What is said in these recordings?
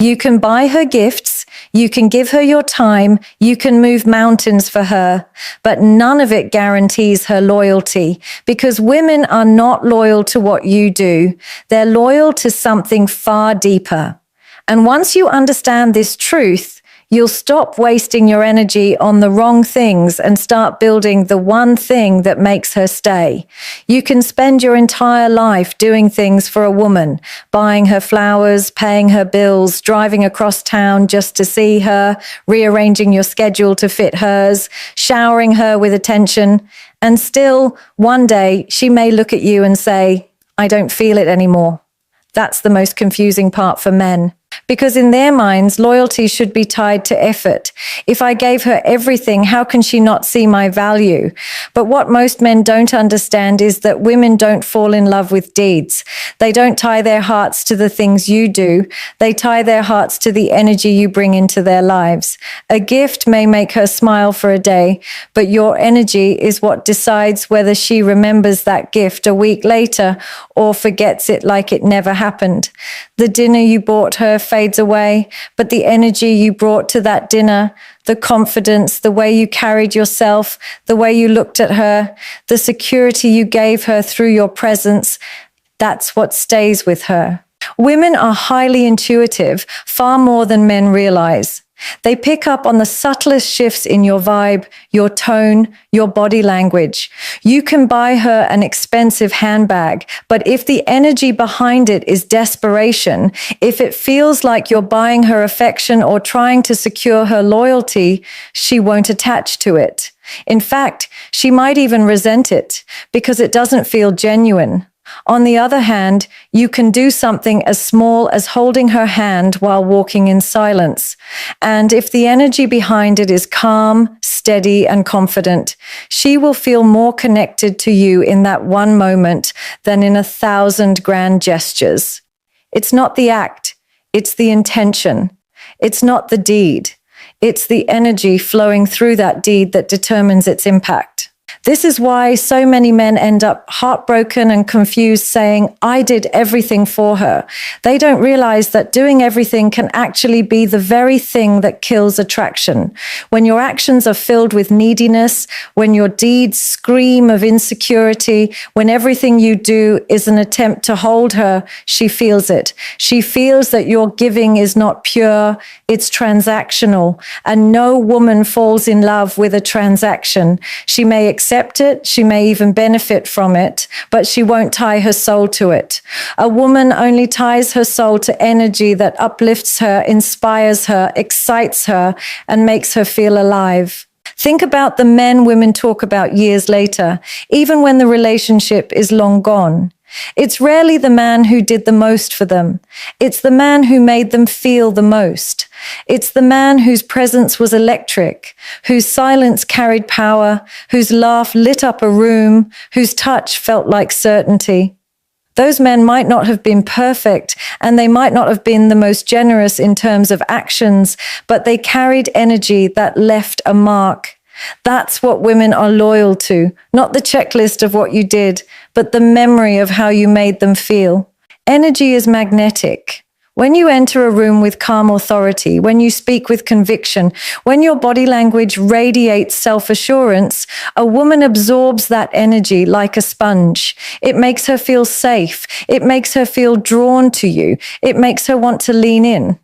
You can buy her gifts, you can give her your time, you can move mountains for her, but none of it guarantees her loyalty, because women are not loyal to what you do. They're loyal to something far deeper. And once you understand this truth, you'll stop wasting your energy on the wrong things and start building the one thing that makes her stay. You can spend your entire life doing things for a woman, buying her flowers, paying her bills, driving across town just to see her, rearranging your schedule to fit hers, showering her with attention, and still, one day, she may look at you and say, "I don't feel it anymore." That's the most confusing part for men. Because in their minds, loyalty should be tied to effort. If I gave her everything, how can she not see my value? But what most men don't understand is that women don't fall in love with deeds. They don't tie their hearts to the things you do. They tie their hearts to the energy you bring into their lives. A gift may make her smile for a day, but your energy is what decides whether she remembers that gift a week later or forgets it like it never happened. The dinner you bought her fades away, but the energy you brought to that dinner, the confidence, the way you carried yourself, the way you looked at her, the security you gave her through your presence, that's what stays with her. Women are highly intuitive, far more than men realize. They pick up on the subtlest shifts in your vibe, your tone, your body language. You can buy her an expensive handbag, but if the energy behind it is desperation, if it feels like you're buying her affection or trying to secure her loyalty, she won't attach to it. In fact, she might even resent it because it doesn't feel genuine. On the other hand, you can do something as small as holding her hand while walking in silence. And if the energy behind it is calm, steady, and confident, she will feel more connected to you in that one moment than in 1,000 grand gestures. It's not the act, it's the intention. It's not the deed. It's the energy flowing through that deed that determines its impact. This is why so many men end up heartbroken and confused, saying, "I did everything for her." They don't realize that doing everything can actually be the very thing that kills attraction. When your actions are filled with neediness, when your deeds scream of insecurity, when everything you do is an attempt to hold her, she feels it. She feels that your giving is not pure, it's transactional. And no woman falls in love with a transaction. She may accept it, she may even benefit from it, but she won't tie her soul to it. A woman only ties her soul to energy that uplifts her, inspires her, excites her, and makes her feel alive. Think about the men women talk about years later, even when the relationship is long gone. It's rarely the man who did the most for them. It's the man who made them feel the most. It's the man whose presence was electric, whose silence carried power, whose laugh lit up a room, whose touch felt like certainty. Those men might not have been perfect, and they might not have been the most generous in terms of actions, but they carried energy that left a mark. That's what women are loyal to, not the checklist of what you did, but the memory of how you made them feel. Energy is magnetic. When you enter a room with calm authority, when you speak with conviction, when your body language radiates self-assurance, a woman absorbs that energy like a sponge. It makes her feel safe. It makes her feel drawn to you. It makes her want to lean in.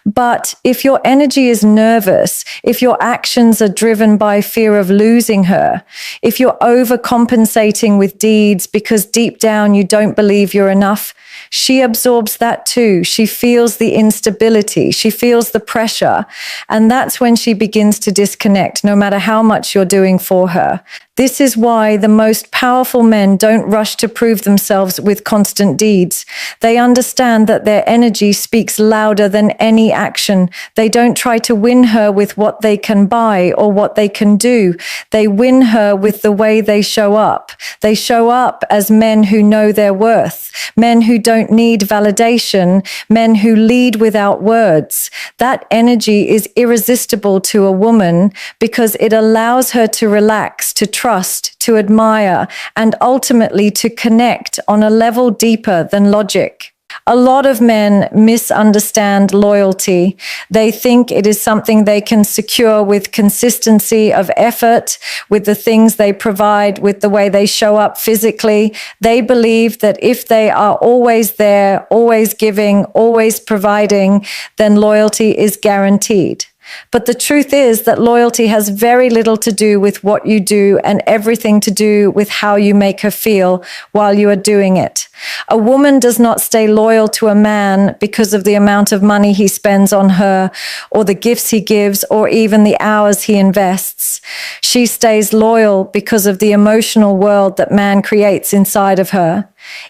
But if your energy is nervous, if your actions are driven by fear of losing her, if you're overcompensating with deeds because deep down you don't believe you're enough, she absorbs that too. She feels the instability. She feels the pressure. And that's when she begins to disconnect, no matter how much you're doing for her. This is why the most powerful men don't rush to prove themselves with constant deeds. They understand that their energy speaks louder than any action. They don't try to win her with what they can buy or what they can do. They win her with the way they show up. They show up as men who know their worth, men who don't need validation, men who lead without words. That energy is irresistible to a woman because it allows her to relax, to trust, to admire, and ultimately to connect on a level deeper than logic. A lot of men misunderstand loyalty. They think it is something they can secure with consistency of effort, with the things they provide, with the way they show up physically. They believe that if they are always there, always giving, always providing, then loyalty is guaranteed. But the truth is that loyalty has very little to do with what you do and everything to do with how you make her feel while you are doing it. A woman does not stay loyal to a man because of the amount of money he spends on her, or the gifts he gives, or even the hours he invests. She stays loyal because of the emotional world that man creates inside of her.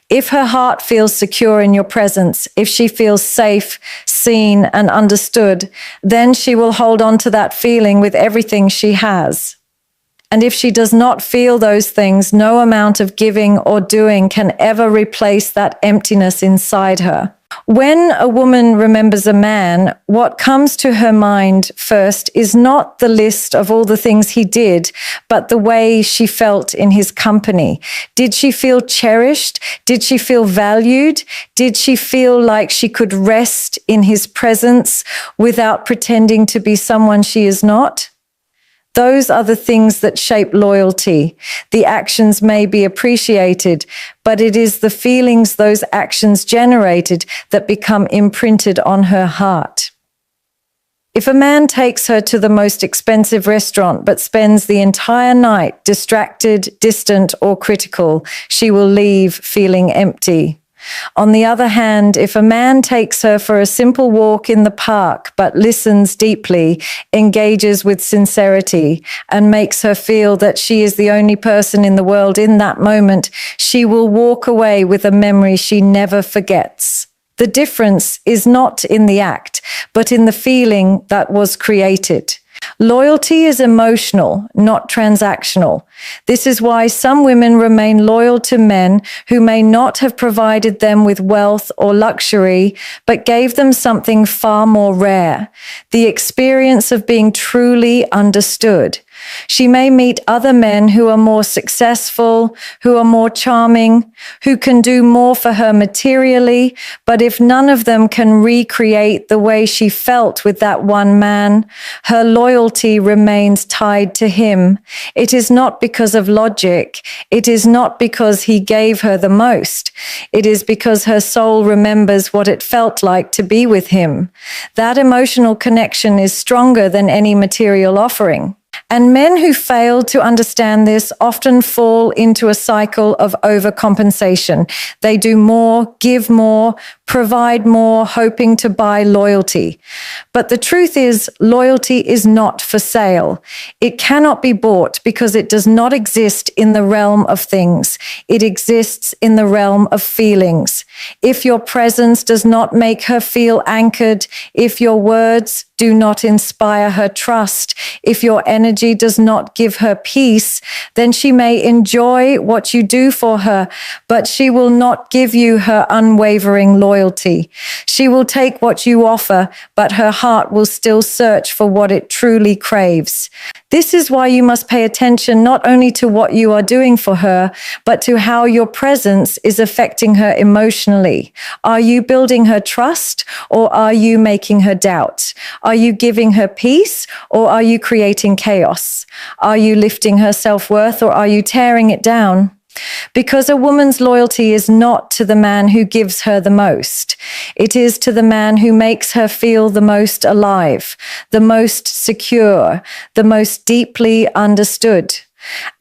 If her heart feels secure in your presence, if she feels safe, seen, and understood, then she will hold on to that feeling with everything she has. And if she does not feel those things, no amount of giving or doing can ever replace that emptiness inside her. When a woman remembers a man, what comes to her mind first is not the list of all the things he did, but the way she felt in his company. Did she feel cherished? Did she feel valued? Did she feel like she could rest in his presence without pretending to be someone she is not? Those are the things that shape loyalty. The actions may be appreciated, but it is the feelings those actions generated that become imprinted on her heart. If a man takes her to the most expensive restaurant but spends the entire night distracted, distant, or critical, she will leave feeling empty. On the other hand, if a man takes her for a simple walk in the park but listens deeply, engages with sincerity, and makes her feel that she is the only person in the world in that moment, she will walk away with a memory she never forgets. The difference is not in the act, but in the feeling that was created. Loyalty is emotional, not transactional. This is why some women remain loyal to men who may not have provided them with wealth or luxury, but gave them something far more rare, the experience of being truly understood. She may meet other men who are more successful, who are more charming, who can do more for her materially, but if none of them can recreate the way she felt with that one man, her loyalty remains tied to him. It is not because of logic. It is not because he gave her the most. It is because her soul remembers what it felt like to be with him. That emotional connection is stronger than any material offering. And men who fail to understand this often fall into a cycle of overcompensation. They do more, give more, provide more, hoping to buy loyalty. But the truth is, loyalty is not for sale. It cannot be bought because it does not exist in the realm of things. It exists in the realm of feelings. If your presence does not make her feel anchored, if your words do not inspire her trust, if your energy does not give her peace, then she may enjoy what you do for her, but she will not give you her unwavering loyalty. She will take what you offer, but her heart will still search for what it truly craves. This is why you must pay attention not only to what you are doing for her, but to how your presence is affecting her emotionally. Are you building her trust, or are you making her doubt? Are you giving her peace, or are you creating chaos? Are you lifting her self-worth, or are you tearing it down? Because a woman's loyalty is not to the man who gives her the most. It is to the man who makes her feel the most alive, the most secure, the most deeply understood.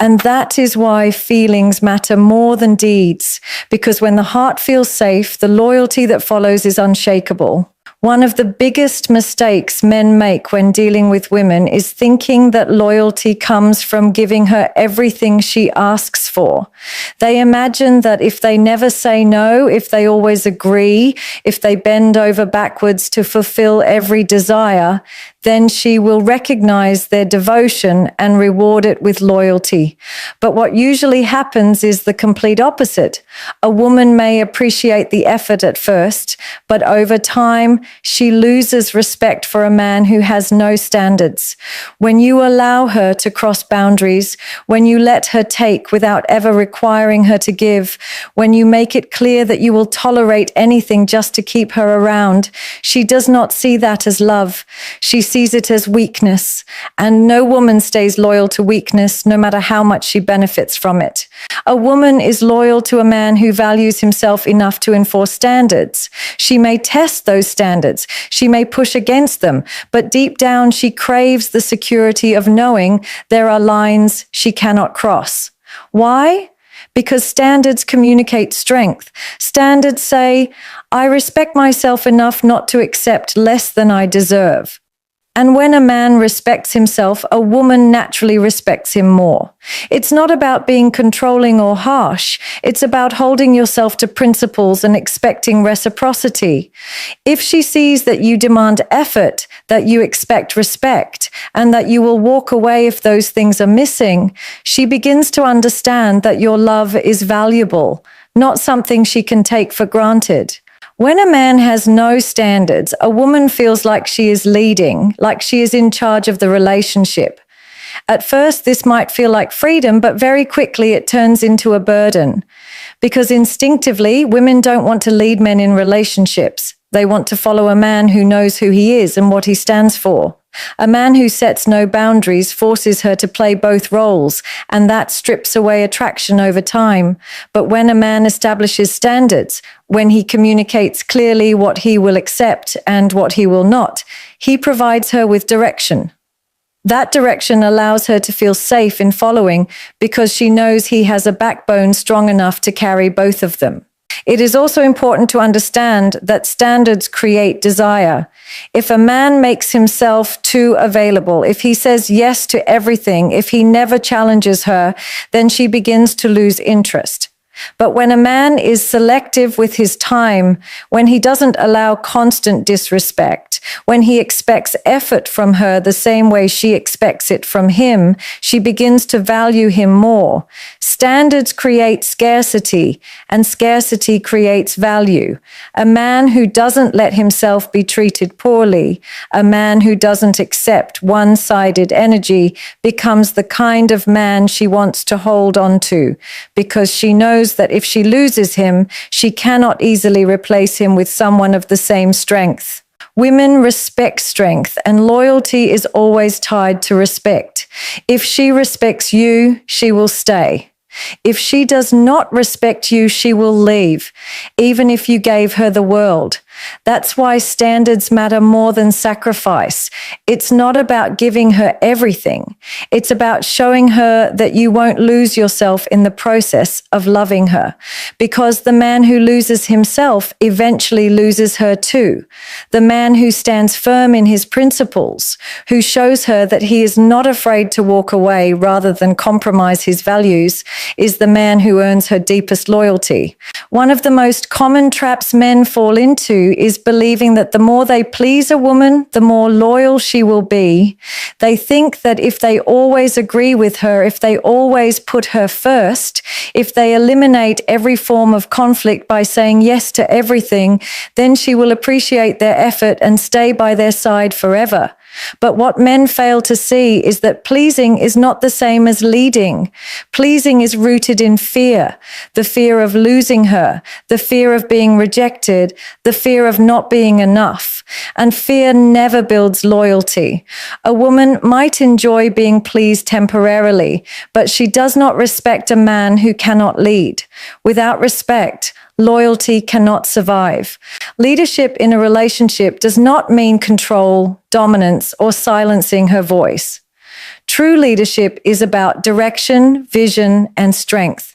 And that is why feelings matter more than deeds, because when the heart feels safe, the loyalty that follows is unshakable. One of the biggest mistakes men make when dealing with women is thinking that loyalty comes from giving her everything she asks for. They imagine that if they never say no, if they always agree, if they bend over backwards to fulfill every desire, then she will recognize their devotion and reward it with loyalty. But what usually happens is the complete opposite. A woman may appreciate the effort at first, but over time, she loses respect for a man who has no standards. When you allow her to cross boundaries, when you let her take without ever requiring her to give, when you make it clear that you will tolerate anything just to keep her around, she does not see that as love. She sees it as weakness. And no woman stays loyal to weakness, no matter how much she benefits from it. A woman is loyal to a man who values himself enough to enforce standards. She may test those standards. She may push against them, but deep down she craves the security of knowing there are lines she cannot cross. Why? Because standards communicate strength. Standards say, I respect myself enough not to accept less than I deserve. And when a man respects himself, a woman naturally respects him more. It's not about being controlling or harsh. It's about holding yourself to principles and expecting reciprocity. If she sees that you demand effort, that you expect respect, and that you will walk away if those things are missing, she begins to understand that your love is valuable, not something she can take for granted. When a man has no standards, a woman feels like she is leading, like she is in charge of the relationship. At first, this might feel like freedom, but very quickly it turns into a burden. Because instinctively, women don't want to lead men in relationships. They want to follow a man who knows who he is and what he stands for. A man who sets no boundaries forces her to play both roles, and that strips away attraction over time. But when a man establishes standards, when he communicates clearly what he will accept and what he will not, he provides her with direction. That direction allows her to feel safe in following because she knows he has a backbone strong enough to carry both of them. It is also important to understand that standards create desire. If a man makes himself too available, if he says yes to everything, if he never challenges her, then she begins to lose interest. But when a man is selective with his time, when he doesn't allow constant disrespect, when he expects effort from her the same way she expects it from him, she begins to value him more. Standards create scarcity, and scarcity creates value. A man who doesn't let himself be treated poorly, a man who doesn't accept one-sided energy, becomes the kind of man she wants to hold on to, because she knows that if she loses him, she cannot easily replace him with someone of the same strength. Women respect strength, and loyalty is always tied to respect. If she respects you, she will stay. If she does not respect you, she will leave, even if you gave her the world. That's why standards matter more than sacrifice. It's not about giving her everything. It's about showing her that you won't lose yourself in the process of loving her, because the man who loses himself eventually loses her too. The man who stands firm in his principles, who shows her that he is not afraid to walk away rather than compromise his values, is the man who earns her deepest loyalty. One of the most common traps men fall into is believing that the more they please a woman, the more loyal she will be. They think that if they always agree with her, if they always put her first, if they eliminate every form of conflict by saying yes to everything, then she will appreciate their effort and stay by their side forever. But what men fail to see is that pleasing is not the same as leading. Pleasing is rooted in fear, the fear of losing her, the fear of being rejected, the fear of not being enough. And fear never builds loyalty. A woman might enjoy being pleased temporarily, but she does not respect a man who cannot lead. Without respect, loyalty cannot survive. Leadership in a relationship does not mean control, dominance, or silencing her voice. True leadership is about direction, vision, and strength.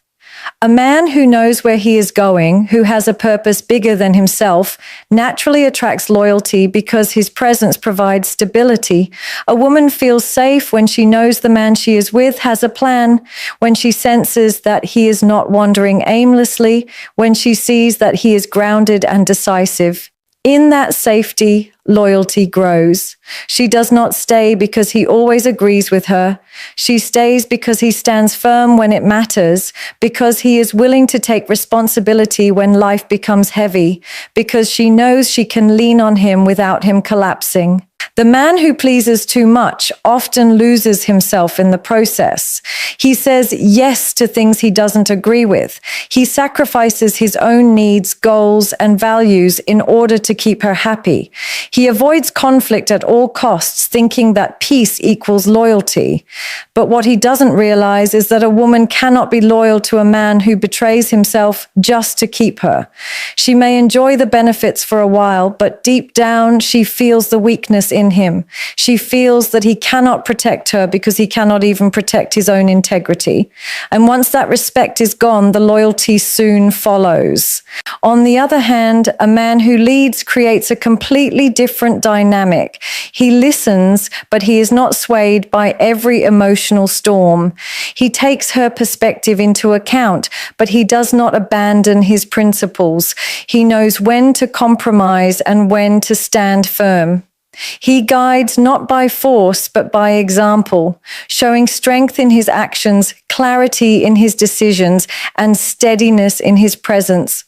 A man who knows where he is going, who has a purpose bigger than himself, naturally attracts loyalty because his presence provides stability. A woman feels safe when she knows the man she is with has a plan, when she senses that he is not wandering aimlessly, when she sees that he is grounded and decisive. In that safety, loyalty grows. She does not stay because he always agrees with her. She stays because he stands firm when it matters, because he is willing to take responsibility when life becomes heavy, because she knows she can lean on him without him collapsing. The man who pleases too much often loses himself in the process. He says yes to things he doesn't agree with. He sacrifices his own needs, goals, and values in order to keep her happy. He avoids conflict at all costs, thinking that peace equals loyalty. But what he doesn't realize is that a woman cannot be loyal to a man who betrays himself just to keep her. She may enjoy the benefits for a while, but deep down, she feels the weakness in him. She feels that he cannot protect her because he cannot even protect his own integrity. And once that respect is gone, the loyalty soon follows. On the other hand, a man who leads creates a completely different dynamic. He listens, but he is not swayed by every emotional storm. He takes her perspective into account, but he does not abandon his principles. He knows when to compromise and when to stand firm. He guides not by force, but by example, showing strength in his actions, clarity in his decisions, and steadiness in his presence.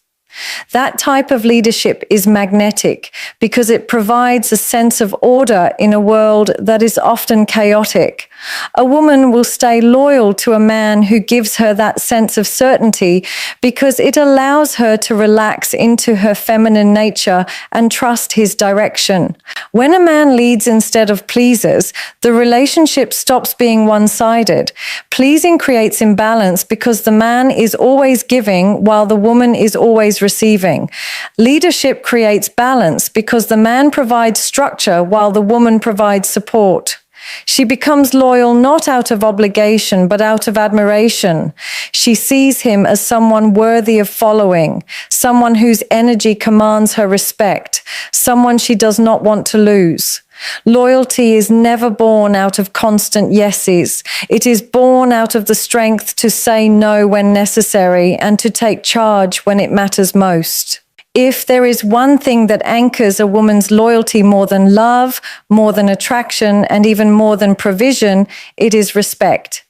That type of leadership is magnetic because it provides a sense of order in a world that is often chaotic. A woman will stay loyal to a man who gives her that sense of certainty because it allows her to relax into her feminine nature and trust his direction. When a man leads instead of pleases, the relationship stops being one-sided. Pleasing creates imbalance because the man is always giving while the woman is always receiving. Leadership creates balance because the man provides structure while the woman provides support. She becomes loyal not out of obligation, but out of admiration. She sees him as someone worthy of following, someone whose energy commands her respect, someone she does not want to lose. Loyalty is never born out of constant yeses. It is born out of the strength to say no when necessary and to take charge when it matters most. If there is one thing that anchors a woman's loyalty more than love, more than attraction, and even more than provision, it is respect.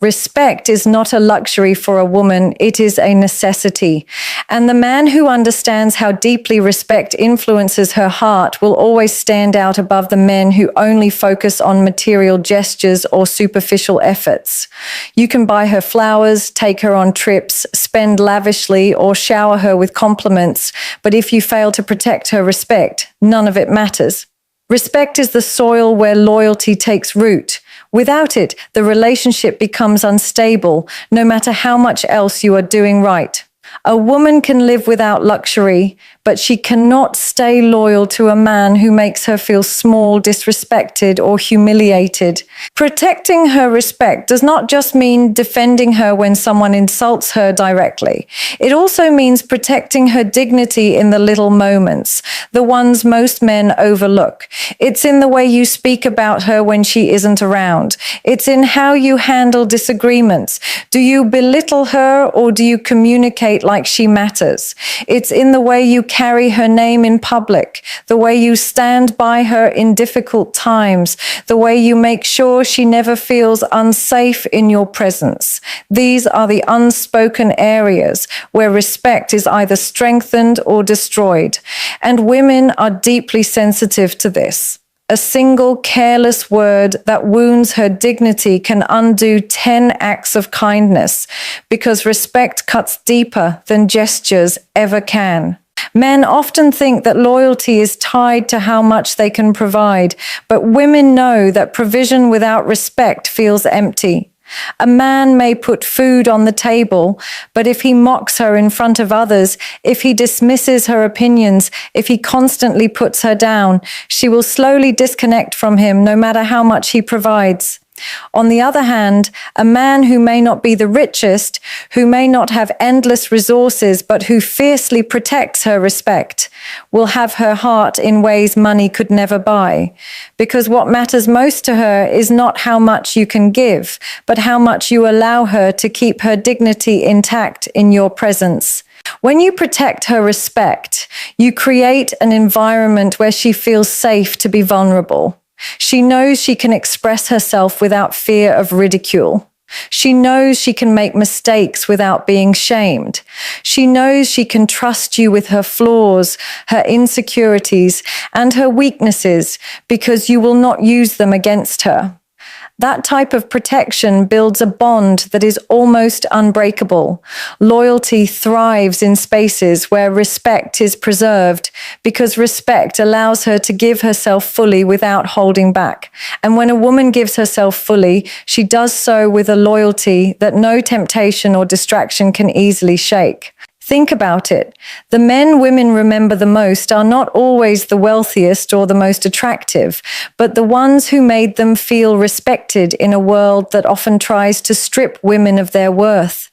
Respect is not a luxury for a woman, it is a necessity. And the man who understands how deeply respect influences her heart will always stand out above the men who only focus on material gestures or superficial efforts. You can buy her flowers, take her on trips, spend lavishly, or shower her with compliments, but if you fail to protect her respect, none of it matters. Respect is the soil where loyalty takes root. Without it, the relationship becomes unstable, no matter how much else you are doing right. A woman can live without luxury, but she cannot stay loyal to a man who makes her feel small, disrespected, or humiliated. Protecting her respect does not just mean defending her when someone insults her directly. It also means protecting her dignity in the little moments, the ones most men overlook. It's in the way you speak about her when she isn't around. It's in how you handle disagreements. Do you belittle her or do you communicate like she matters? It's in the way you carry her name in public, the way you stand by her in difficult times, the way you make sure she never feels unsafe in your presence. These are the unspoken areas where respect is either strengthened or destroyed, and women are deeply sensitive to this. A single careless word that wounds her dignity can undo 10 acts of kindness because respect cuts deeper than gestures ever can. Men often think that loyalty is tied to how much they can provide, but women know that provision without respect feels empty. A man may put food on the table, but if he mocks her in front of others, if he dismisses her opinions, if he constantly puts her down, she will slowly disconnect from him no matter how much he provides. On the other hand, a man who may not be the richest, who may not have endless resources, but who fiercely protects her respect, will have her heart in ways money could never buy. Because what matters most to her is not how much you can give, but how much you allow her to keep her dignity intact in your presence. When you protect her respect, you create an environment where she feels safe to be vulnerable. She knows she can express herself without fear of ridicule. She knows she can make mistakes without being shamed. She knows she can trust you with her flaws, her insecurities, and her weaknesses because you will not use them against her. That type of protection builds a bond that is almost unbreakable. Loyalty thrives in spaces where respect is preserved because respect allows her to give herself fully without holding back. And when a woman gives herself fully, she does so with a loyalty that no temptation or distraction can easily shake. Think about it. The men women remember the most are not always the wealthiest or the most attractive, but the ones who made them feel respected in a world that often tries to strip women of their worth.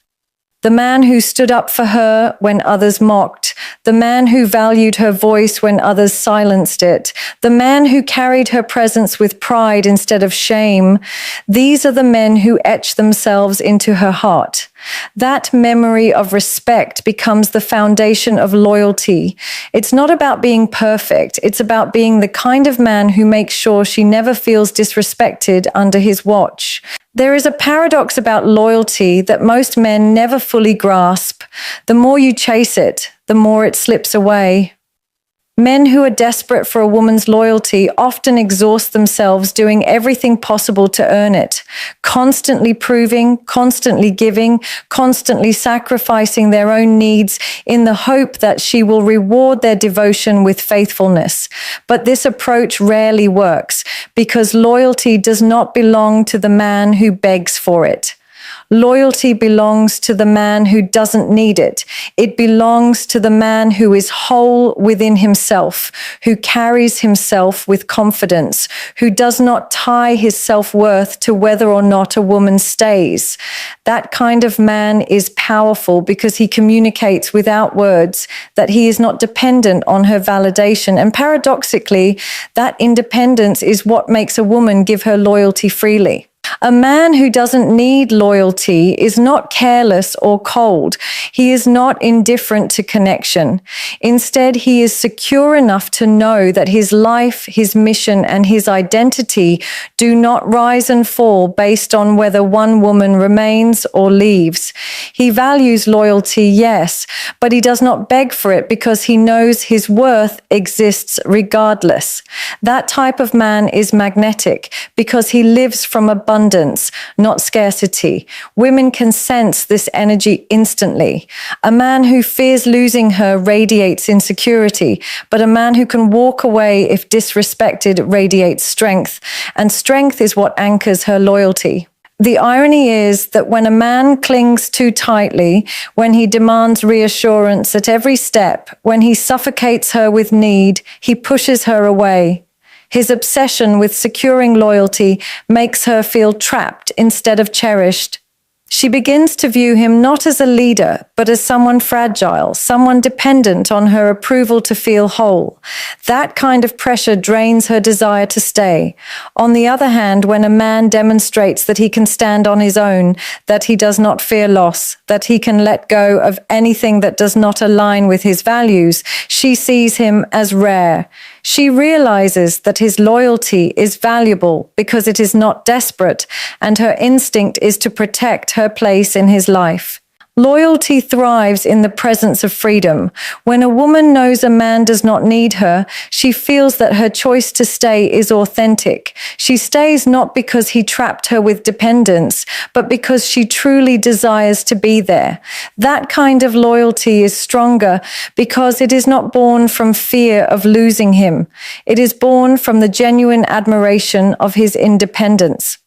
The man who stood up for her when others mocked, the man who valued her voice when others silenced it, the man who carried her presence with pride instead of shame. These are the men who etch themselves into her heart. That memory of respect becomes the foundation of loyalty. It's not about being perfect. It's about being the kind of man who makes sure she never feels disrespected under his watch. There is a paradox about loyalty that most men never fully grasp. The more you chase it, the more it slips away. Men who are desperate for a woman's loyalty often exhaust themselves doing everything possible to earn it, constantly proving, constantly giving, constantly sacrificing their own needs in the hope that she will reward their devotion with faithfulness. But this approach rarely works because loyalty does not belong to the man who begs for it. Loyalty belongs to the man who doesn't need it. It belongs to the man who is whole within himself, who carries himself with confidence, who does not tie his self-worth to whether or not a woman stays. That kind of man is powerful because he communicates without words that he is not dependent on her validation. And paradoxically, that independence is what makes a woman give her loyalty freely. A man who doesn't need loyalty is not careless or cold. He is not indifferent to connection. Instead, he is secure enough to know that his life, his mission, and his identity do not rise and fall based on whether one woman remains or leaves. He values loyalty, yes, but he does not beg for it because he knows his worth exists regardless. That type of man is magnetic because he lives from abundance, not scarcity. Women can sense this energy instantly. A man who fears losing her radiates insecurity, but a man who can walk away if disrespected radiates strength, and strength is what anchors her loyalty. The irony is that when a man clings too tightly, when he demands reassurance at every step, when he suffocates her with need, he pushes her away. His obsession with securing loyalty makes her feel trapped instead of cherished. She begins to view him not as a leader, but as someone fragile, someone dependent on her approval to feel whole. That kind of pressure drains her desire to stay. On the other hand, when a man demonstrates that he can stand on his own, that he does not fear loss, that he can let go of anything that does not align with his values, she sees him as rare. She realizes that his loyalty is valuable because it is not desperate, and her instinct is to protect her place in his life. Loyalty thrives in the presence of freedom. When a woman knows a man does not need her, she feels that her choice to stay is authentic. She stays not because he trapped her with dependence, but because she truly desires to be there. That kind of loyalty is stronger because it is not born from fear of losing him. It is born from the genuine admiration of his independence.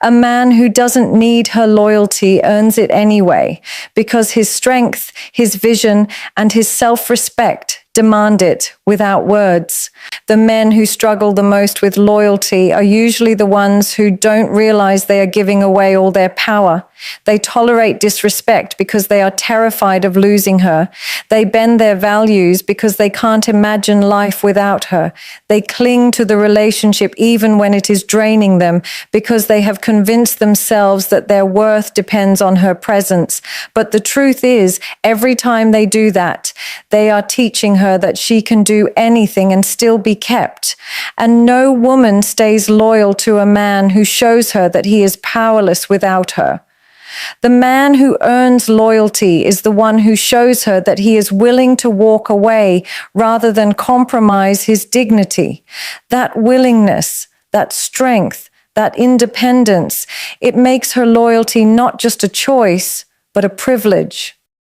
A man who doesn't need her loyalty earns it anyway, because his strength, his vision, and his self-respect demand it without words. The men who struggle the most with loyalty are usually the ones who don't realize they are giving away all their power. They tolerate disrespect because they are terrified of losing her. They bend their values because they can't imagine life without her. They cling to the relationship even when it is draining them because they have convinced themselves that their worth depends on her presence. But the truth is, every time they do that, they are teaching her that she can do anything and still be kept. And no woman stays loyal to a man who shows her that he is powerless without her. The man who earns loyalty is the one who shows her that he is willing to walk away rather than compromise his dignity. That willingness, that strength, that independence, it makes her loyalty not just a choice, but a privilege.